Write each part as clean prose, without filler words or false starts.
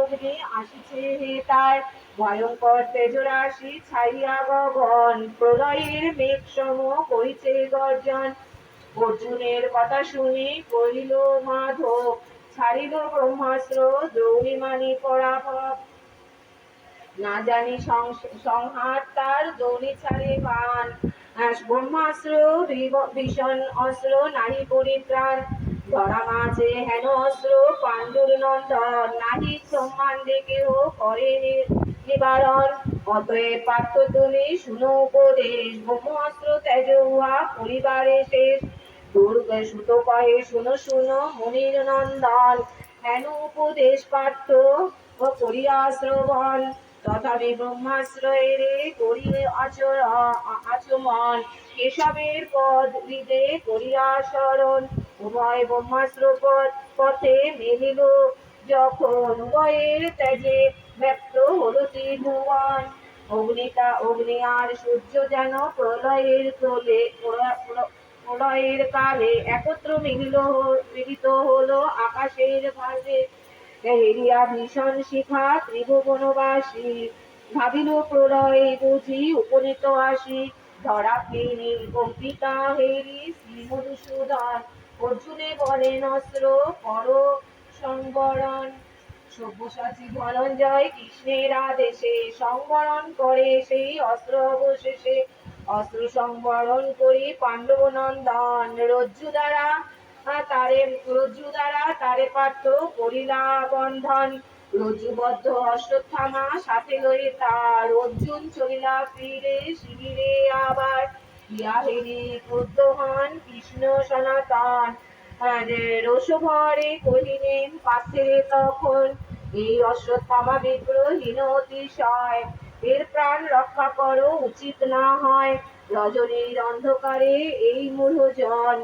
অগ্নি আসিছে হে তার ভয়ঙ্কর তেজরাশি ছাইয়া গগন প্রলয়ের মেঘ সম করিছে গর্জন। অর্জুনের কথা শুনে কহিল মাধব ছাড়িল ব্রহ্মাস্ত্র দ্রৌণীমানি পরাভব। না জানি সংহার তার দৌড়ি ছাড়ে বান ব্রহ্মাস্ত্র ভীষণ অস্ত্র নাহি পরিত্রাণ। ধরা মাঝে হেন অস্ত্র পাণ্ডুর নন্দন নাহি ব্রহ্মাণ্ডে কেহ করে নিবারণ। অতএব পার্থ তুমি শুনো উপদেশ ব্রহ্মাস্ত্র ত্যাজ উহা পরিবারে শেষ। দুর্গে সুত কহে শুনো শুনো মুনির নন্দন হেন উপদেশ পার্থ করিয়া শ্রবণ। তথাপি ব্রহ্মাস্ত্র এরে করিলে আচমন কেশবের পদ হৃদে করিয়া স্মরণ। উভয় ব্রহ্মাস্ত্র পথে মেলিল যখন উভয়ের ত্যাজে ব্যক্ত হল ত্রিভুবন। অগ্নি আর সূর্য যেন প্রলয়ের কালে একত্র মিলিত হলো আকাশের ভাগে। হেরিয়া ভীষণ শিখা ত্রিভুবনবাসী ভাবিল প্রলয় বুঝি উপনীত আসি। ধরা ফেরি কম্পিতা হেরি শ্রী মধুসূদন অর্জুনে বলেন অস্ত্র কর সংবরণ। সব্যসাচী ধনঞ্জয় কৃষ্ণের আদেশে সংবরণ করে সেই অস্ত্র অবশেষে। অস্ত্র সংবরণ করি পাণ্ডব নন্দন রজ্জু দ্বারা তারে পার্থ করিলা বন্ধন। রজ্জুবদ্ধ অশ্বত্থামা সাথে লয়ে তার অর্জুন চলিলা ফিরে শিবিরে আবার। ইয়া হেরি ক্রুদ্ধ হন কৃষ্ণ সনাতন রোষভরে কহিলেন পার্থের তখন এই অশ্বত্থামা বিগ্রহীন অতিশয় এর প্রাণ রক্ষা করো উচিত না হয়। রজনীর অন্ধকারে এই মূঢ়জন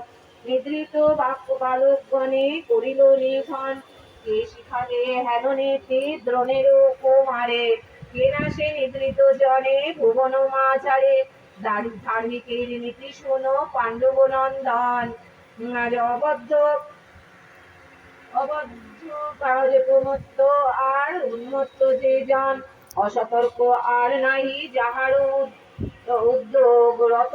নিদ্রিত বালকগণে করিল নিধন। কে শিখাবে হেন নীতি দ্রোণের কুমারে কে না সে নিদ্রিত জনে ভুবন মাঝারে। ধার্মিকের নীতি শোনো পাণ্ডব নন্দন অবদ্ধ কাজে প্রমত্ত আর উন্মত্ত যে জন অসতর্ক আর নাহি যাহার উদ্যোগ রত